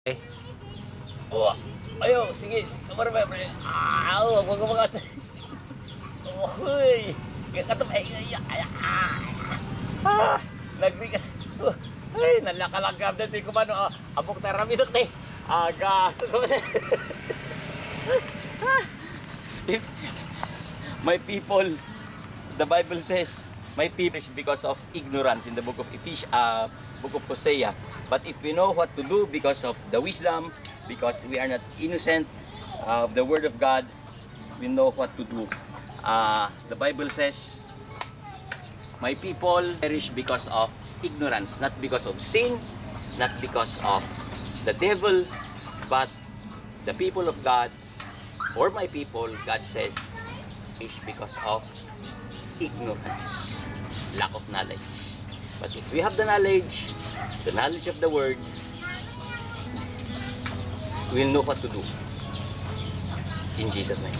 Eh, oh, ayo, sige, kamar ba, pre? Wag mo kumagat. Uy, kato ay, nagbigas. Ay, nalakalagam din ko mano, abok na rami dot eh. Agas. If my people, the Bible says, my people is because of ignorance in the book of book of Hosea. But if we know what to do because of the wisdom, because we are not innocent of the word of God, we know what to do. The Bible says, my people perish because of ignorance, not because of sin, not because of the devil, but the people of God, or my people, God says, is because of ignorance, lack of knowledge. But if we have the knowledge of the word, we'll know what to do. In Jesus' name.